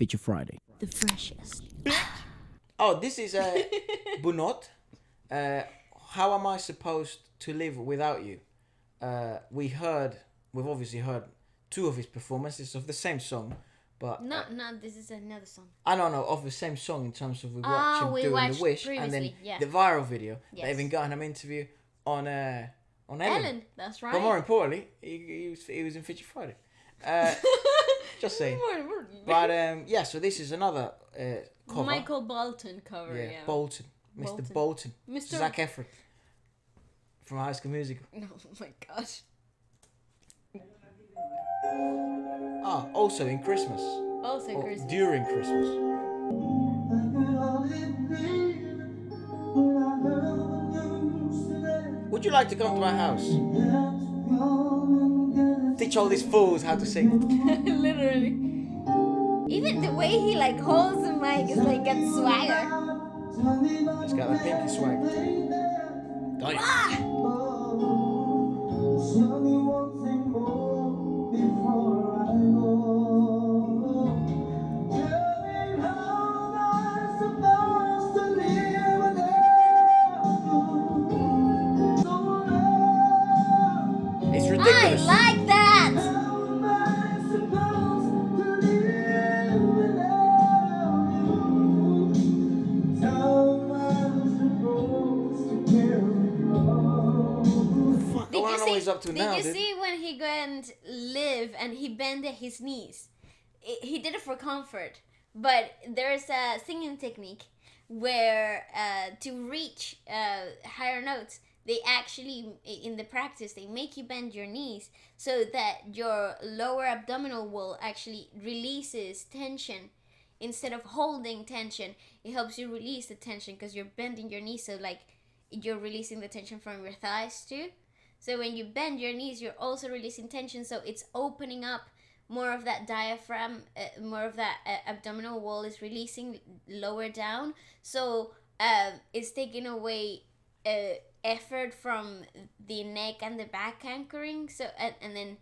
Feature Friday. The freshest. Oh, this is Bunot. How am I supposed to live without you? We've obviously heard two of his performances of the same song, but No, this is another song. I don't know of the same song in terms of we watched him doing the Wish and then the viral video. Yes. They even got him interview on Ellen. Ellen, that's right. But more importantly, he was in Feature Friday. Just saying. But yeah, so this is another cover. Michael Bolton cover. Yeah. Bolton. Mr. Bolton. Mr. Zac Efra from High School Musical. Oh my gosh. Also in Christmas. Also Christmas. During Christmas. Would you like to come to my house? Teach all these fools how to sing. Literally. Even the way he like holds the mic is like got swagger. He's got that pinky swag. Don't you? It's ridiculous. I like that. Did you see when he went live and he bended his knees? He did it for comfort, but there's a singing technique where to reach higher notes, they actually, in the practice, they make you bend your knees so that your lower abdominal wall actually releases tension. Instead of holding tension, it helps you release the tension because you're bending your knees, so like you're releasing the tension from your thighs too. So when you bend your knees, you're also releasing tension, so it's opening up more of that diaphragm, more of that abdominal wall is releasing lower down. So it's taking away effort from the neck and the back anchoring. So and then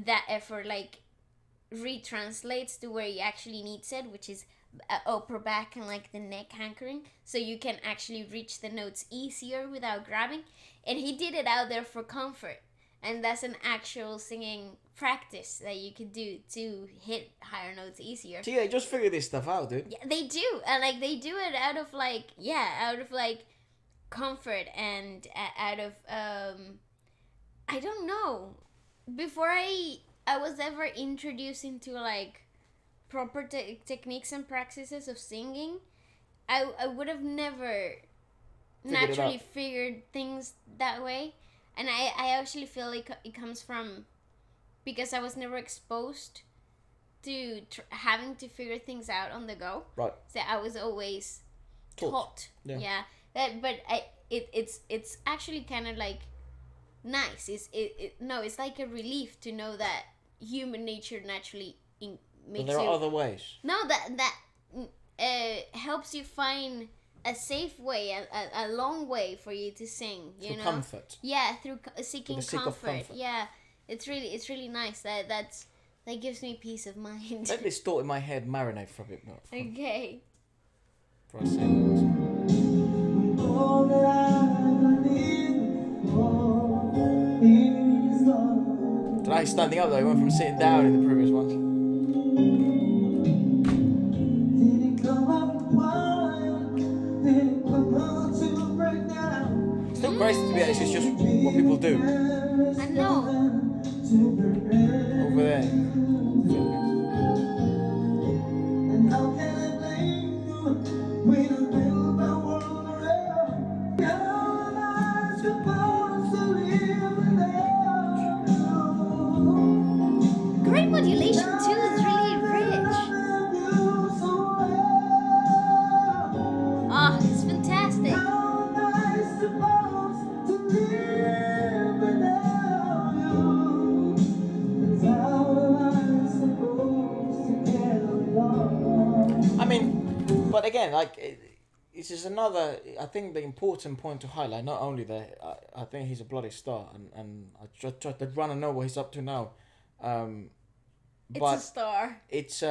that effort like retranslates to where you actually need it, which is upper back and like the neck anchoring, so you can actually reach the notes easier without grabbing. And he did it out there for comfort, and that's an actual singing practice that you could do to hit higher notes easier. So yeah, they just figure this stuff out, dude. Yeah, they do, and like they do it out of like comfort and out of I don't know. Before I was ever introduced into like proper techniques and practices of singing, I would have never naturally figured things that way. And I actually feel like it comes from because I was never exposed to having to figure things out on the go. Right. So I was always taught. Yeah. But it's actually kind of like nice. It's like a relief to know that human nature naturally makes you. There are other ways. No, that helps you find a safe way, a long way for you to sing. You know, comfort. Yeah, through seeking comfort. Comfort. Yeah, it's really nice. That gives me peace of mind. Let this thought in my head marinate for a bit more. Okay. For a second. Tonight he's standing up though. He went from sitting down in the previous ones. Still crazy to be honest. It's just what people do. I know. Over there. Great modulation too. It's really rich. Oh, it's fantastic. I mean, but again, like, this is another. I think the important point to highlight. Not only that, I think he's a bloody star, and I just try to run and know what he's up to now. It's a star. It's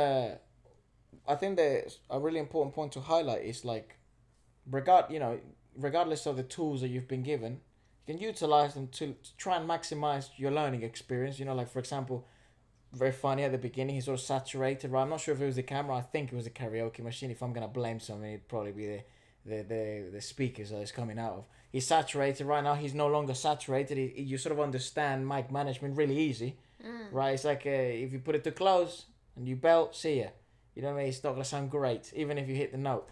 I think that a really important point to highlight is like, regardless of the tools that you've been given, you can utilize them to try and maximize your learning experience. Like for example, very funny at the beginning, he's sort of saturated, right? I'm not sure if it was the camera. I think it was the karaoke machine. If I'm gonna blame something, it'd probably be the speakers that it's coming out of. He's saturated right now. He's no longer saturated. You sort of understand mic management really easy, right? It's like if you put it too close and you belt, see ya. You know what I mean? It's not gonna sound great, even if you hit the note.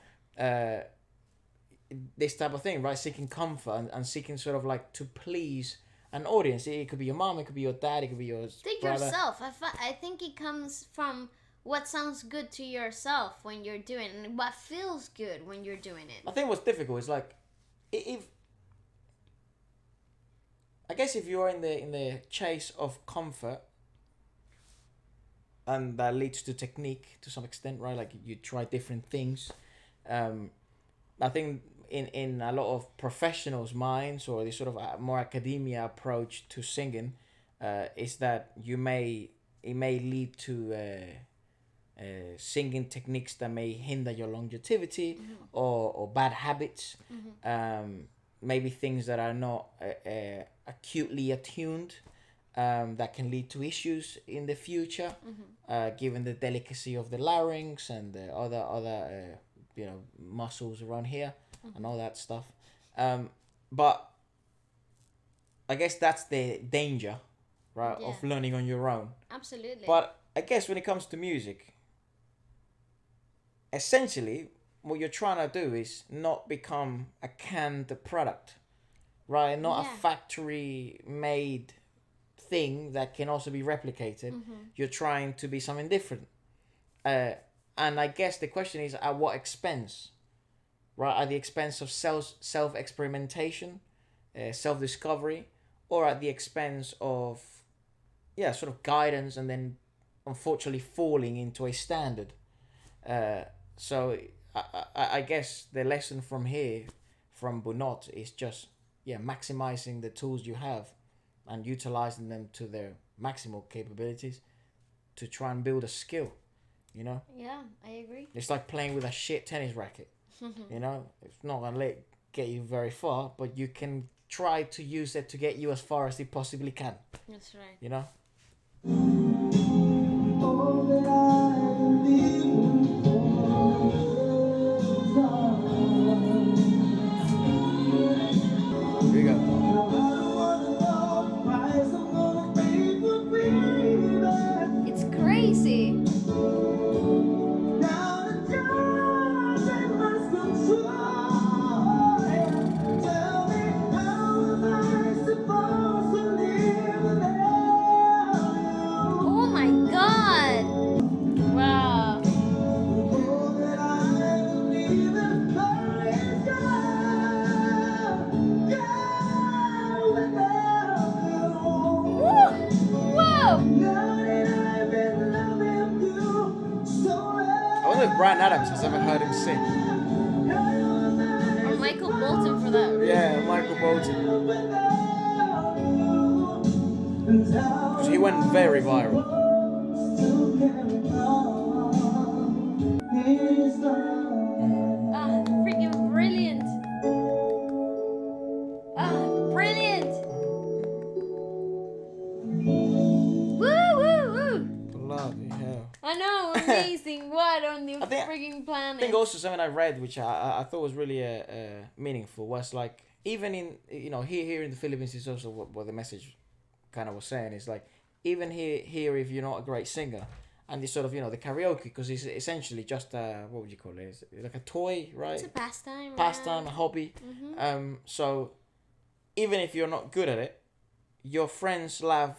This type of thing, right? Seeking comfort and seeking sort of like to please an audience. It could be your mom, it could be your dad, it could be your brother. Yourself. I think it comes from what sounds good to yourself when you're doing it, and what feels good when you're doing it. I think what's difficult is like, if I guess if you're in the chase of comfort, and that leads to technique to some extent, right? Like you try different things. I think in a lot of professionals' minds, or this sort of a more academia approach to singing, is that it may lead to singing techniques that may hinder your longevity, or bad habits, maybe things that are not acutely attuned, that can lead to issues in the future, given the delicacy of the larynx and the other muscles around here, and all that stuff. But I guess that's the danger, right, of learning on your own. Absolutely. But I guess when it comes to music, essentially what you're trying to do is not become a canned product, right? Not a factory made thing that can also be replicated. You're trying to be something different. And I guess the question is, at what expense? Right? At the expense of self-experimentation, self-discovery, or at the expense of, sort of guidance, and then unfortunately falling into a standard. So I guess the lesson from here, from Bunot, is just, maximizing the tools you have and utilizing them to their maximal capabilities to try and build a skill, Yeah, I agree. It's like playing with a shit tennis racket, It's not going to get you very far, but you can try to use it to get you as far as it possibly can. That's right. All that I believe Here we go. It's crazy. Oh my god. Wow. I wonder if Bryan Adams has ever heard him sing. Or Michael Bolton for that. Yeah, Michael Bolton. Because he went very viral. Freaking brilliant. Brilliant. Woo, woo, woo. Bloody hell. I know, amazing. What on the freaking planet? I think also something I read, which I thought was really meaningful, was like, even in, here in the Philippines, is also what the message kind of was saying, is like, even here if you're not a great singer, and this sort of, the karaoke, because it's essentially just what would you call it? It's like a toy, right? It's a pastime. A hobby. So even if you're not good at it, your friends laugh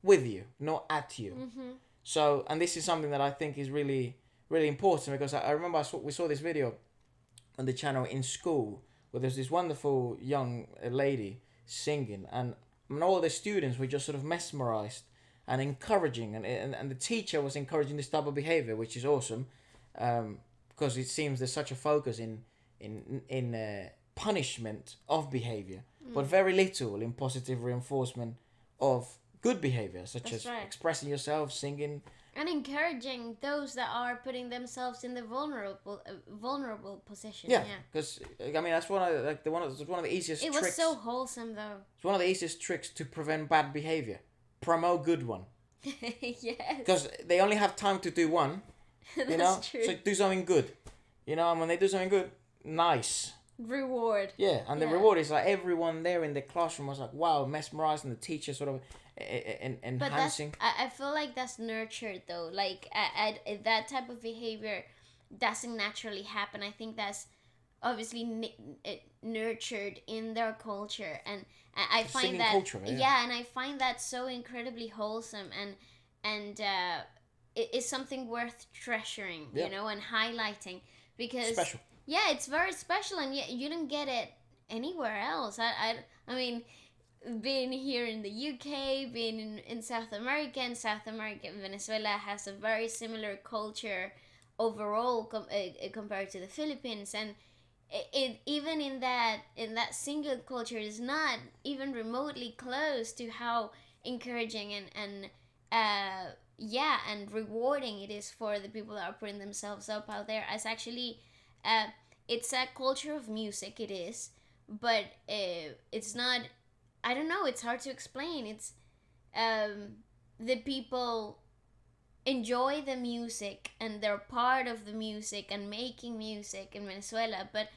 with you, not at you. So, and this is something that I think is really, really important, because I remember we saw this video on the channel in school where there's this wonderful young lady singing, and all the students were just sort of mesmerized and encouraging, and the teacher was encouraging this type of behavior, which is awesome, because it seems there's such a focus in punishment of behavior, but very little in positive reinforcement of good behavior, such as expressing yourself, singing, And encouraging those that are putting themselves in the vulnerable position. Yeah, because I mean that's one of the easiest. It tricks. was so wholesome though. It's one of the easiest tricks to prevent bad behavior. Promote good one. Yes. Because they only have time to do one. That's true. So do something good. And when they do something good, nice. Reward. Yeah, and the reward is like everyone there in the classroom was like, wow, mesmerized, and the teacher sort of enhancing. But I feel like that's nurtured though. Like that type of behavior doesn't naturally happen. I think that's obviously nurtured in their culture, and I find that culture, and I find that so incredibly wholesome, and it is something worth treasuring, and highlighting, because special. Yeah, it's very special, and you don't get it anywhere else. I mean, being here in the UK, being in South America, Venezuela has a very similar culture overall compared to the Philippines, and it even in that single culture is not even remotely close to how encouraging and rewarding it is for the people that are putting themselves up out there. As actually it's a culture of music, it is, but it's not, I don't know, it's hard to explain. It's the people enjoy the music and they're part of the music and making music in Venezuela, but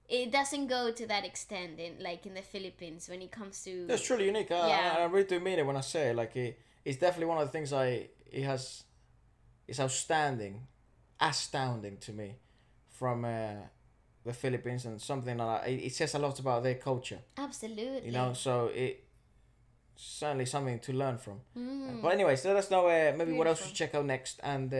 it doesn't go to that extent in the Philippines when it comes to. That's truly unique. I really do mean it when I say it. Like it's definitely one of the things it's astounding to me from the Philippines, and something like it says a lot about their culture. Absolutely. So it certainly something to learn from. But anyways, let us know maybe what else to check out next, and